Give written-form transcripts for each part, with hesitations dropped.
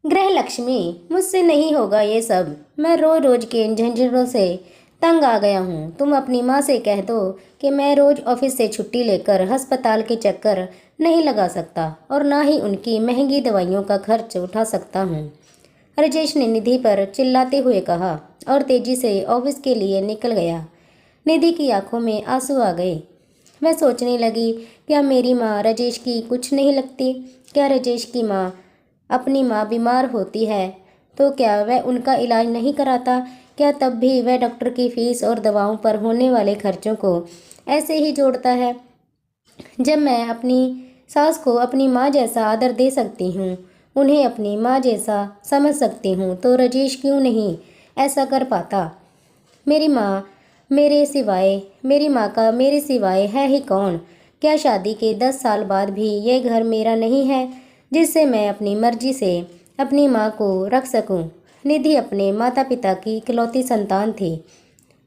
गृह लक्ष्मी, मुझसे नहीं होगा ये सब। मैं रोज रोज के इन झंझटों से तंग आ गया हूँ। तुम अपनी माँ से कह दो कि मैं रोज ऑफिस से छुट्टी लेकर अस्पताल के चक्कर नहीं लगा सकता और ना ही उनकी महंगी दवाइयों का खर्च उठा सकता हूँ। राजेश ने निधि पर चिल्लाते हुए कहा और तेजी से ऑफिस के लिए निकल गया। निधि की आंखों में आंसू आ गए। मैं सोचने लगी, क्या मेरी माँ राजेश की कुछ नहीं लगती? क्या राजेश की माँ अपनी माँ बीमार होती है तो क्या वह उनका इलाज नहीं कराता? क्या तब भी वह डॉक्टर की फीस और दवाओं पर होने वाले खर्चों को ऐसे ही जोड़ता है? जब मैं अपनी सास को अपनी माँ जैसा आदर दे सकती हूँ, उन्हें अपनी माँ जैसा समझ सकती हूँ, तो राजेश क्यों नहीं ऐसा कर पाता? मेरी माँ मेरी माँ का मेरे सिवाय है ही कौन? क्या शादी के 10 साल बाद भी ये घर मेरा नहीं है जिससे मैं अपनी मर्जी से अपनी माँ को रख सकूं? निधि अपने माता पिता की इकलौती संतान थी।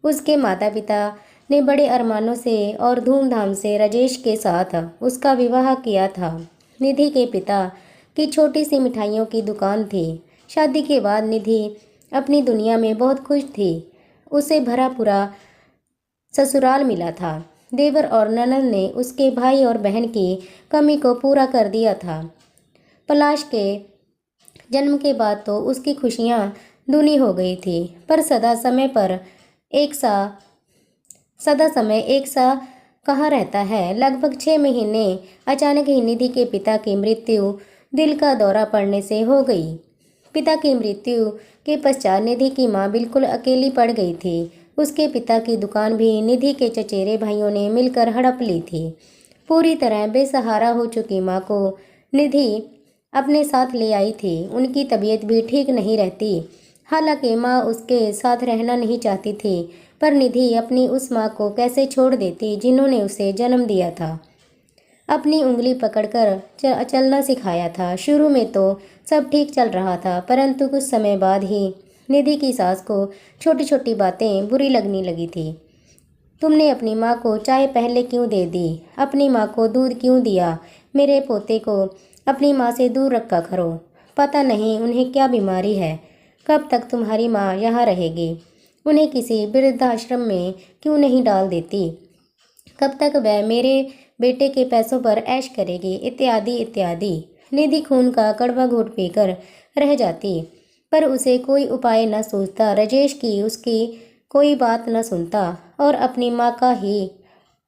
उसके माता पिता ने बड़े अरमानों से और धूमधाम से राजेश के साथ उसका विवाह किया था। निधि के पिता की छोटी सी मिठाइयों की दुकान थी। शादी के बाद निधि अपनी दुनिया में बहुत खुश थी। उसे भरा पूरा ससुराल मिला था। देवर और ननद ने उसके भाई और बहन की कमी को पूरा कर दिया था। पलाश के जन्म के बाद तो उसकी खुशियां दूनी हो गई थी, पर सदा समय एक सा कहाँ रहता है। लगभग 6 महीने अचानक ही निधि के पिता की मृत्यु दिल का दौरा पड़ने से हो गई। पिता की मृत्यु के पश्चात निधि की माँ बिल्कुल अकेली पड़ गई थी। उसके पिता की दुकान भी निधि के चचेरे भाइयों ने मिलकर हड़प ली थी। पूरी तरह बेसहारा हो चुकी माँ को निधि अपने साथ ले आई थी। उनकी तबीयत भी ठीक नहीं रहती। हालांकि माँ उसके साथ रहना नहीं चाहती थी, पर निधि अपनी उस माँ को कैसे छोड़ देती जिन्होंने उसे जन्म दिया था, अपनी उंगली पकड़कर चलना सिखाया था। शुरू में तो सब ठीक चल रहा था, परंतु कुछ समय बाद ही निधि की सास को छोटी छोटी बातें बुरी लगने लगी थी। तुमने अपनी माँ को चाय पहले क्यों दे दी? अपनी माँ को दूध क्यों दिया? मेरे पोते को अपनी माँ से दूर रखा करो। पता नहीं उन्हें क्या बीमारी है। कब तक तुम्हारी माँ यहाँ रहेगी? उन्हें किसी वृद्धाश्रम में क्यों नहीं डाल देती? कब तक वह मेरे बेटे के पैसों पर ऐश करेगी? इत्यादि इत्यादि। निधि खून का कड़वा घूंट पीकर रह जाती, पर उसे कोई उपाय न सूझता। राजेश की उसकी कोई बात न सुनता और अपनी माँ का ही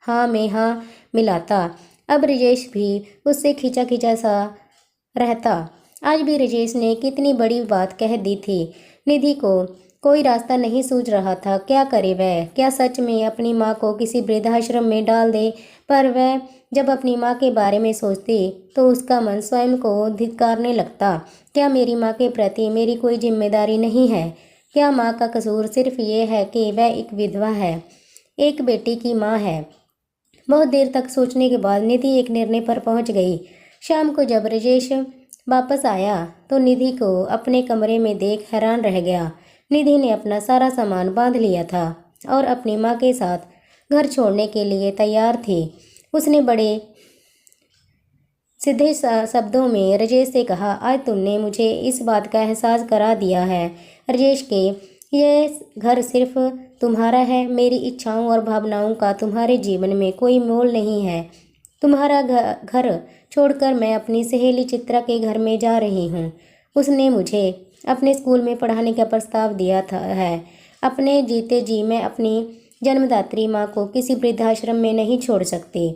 हाँ में हाँ मिलाता। अब राजेश भी उससे खींचा खींचा सा रहता। आज भी राजेश ने कितनी बड़ी बात कह दी थी। निधि को कोई रास्ता नहीं सूझ रहा था। क्या करे वह? क्या सच में अपनी माँ को किसी वृद्धाश्रम में डाल दे? पर वह जब अपनी माँ के बारे में सोचती तो उसका मन स्वयं को धिक्कारने लगता। क्या मेरी माँ के प्रति मेरी कोई जिम्मेदारी नहीं है? क्या माँ का कसूर सिर्फ ये है कि वह एक विधवा है, एक बेटी की माँ है? बहुत देर तक सोचने के बाद निधि एक निर्णय पर पहुंच गई। शाम को जब राजेश वापस आया तो निधि को अपने कमरे में देख हैरान रह गया। निधि ने अपना सारा सामान बांध लिया था और अपनी माँ के साथ घर छोड़ने के लिए तैयार थी। उसने बड़े सीधे शब्दों में राजेश से कहा, आज तुमने मुझे इस बात का एहसास करा दिया है राजेश के यह घर सिर्फ तुम्हारा है। मेरी इच्छाओं और भावनाओं का तुम्हारे जीवन में कोई मोल नहीं है। तुम्हारा घर छोड़कर मैं अपनी सहेली चित्रा के घर में जा रही हूँ। उसने मुझे अपने स्कूल में पढ़ाने का प्रस्ताव दिया था है। अपने जीते जी मैं अपनी जन्मदात्री माँ को किसी वृद्धाश्रम में नहीं छोड़ सकती।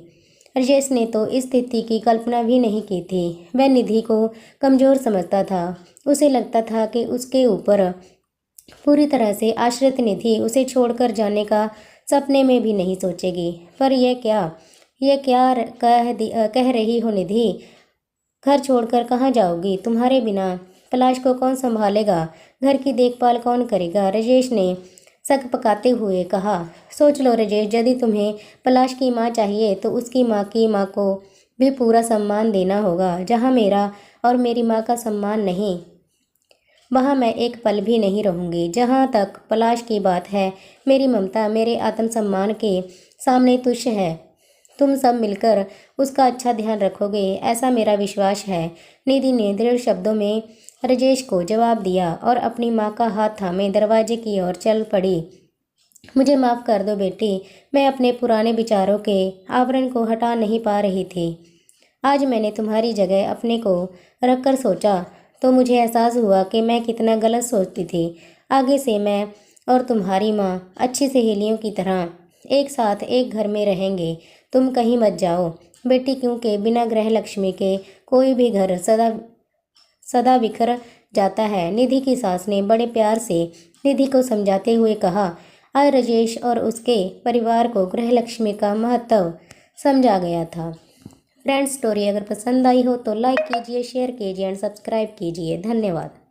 राजेश ने तो इस स्थिति की कल्पना भी नहीं की थी। वह निधि को कमज़ोर समझता था। उसे लगता था कि उसके ऊपर पूरी तरह से आश्रित निधि उसे छोड़कर जाने का सपने में भी नहीं सोचेगी। पर यह क्या कह रही हो निधि? घर छोड़कर कहाँ जाओगी? तुम्हारे बिना पलाश को कौन संभालेगा? घर की देखभाल कौन करेगा? राजेश ने शक पकाते हुए कहा। सोच लो राजेश, यदि तुम्हें पलाश की माँ चाहिए तो उसकी माँ की माँ को भी पूरा सम्मान देना होगा। जहाँ मेरा और मेरी माँ का सम्मान नहीं, वहाँ मैं एक पल भी नहीं रहूँगी। जहाँ तक पलाश की बात है, मेरी ममता मेरे आत्मसम्मान के सामने तुच्छ है। तुम सब मिलकर उसका अच्छा ध्यान रखोगे, ऐसा मेरा विश्वास है। निधि ने दृढ़ शब्दों में राजेश को जवाब दिया और अपनी माँ का हाथ थामे दरवाजे की ओर चल पड़ी। मुझे माफ़ कर दो बेटी, मैं अपने पुराने विचारों के आवरण को हटा नहीं पा रही थी। आज मैंने तुम्हारी जगह अपने को रखकर सोचा तो मुझे एहसास हुआ कि मैं कितना गलत सोचती थी। आगे से मैं और तुम्हारी माँ अच्छी सहेलियों की तरह एक साथ एक घर में रहेंगे। तुम कहीं मत जाओ बेटी, क्योंकि बिना गृह लक्ष्मी के कोई भी घर सदा सदा बिखर जाता है। निधि की सास ने बड़े प्यार से निधि को समझाते हुए कहा। आज राजेश और उसके परिवार को गृहलक्ष्मी का महत्व समझा गया था। फ्रेंड्स, स्टोरी अगर पसंद आई हो तो लाइक कीजिए, शेयर कीजिए एंड सब्सक्राइब कीजिए। धन्यवाद।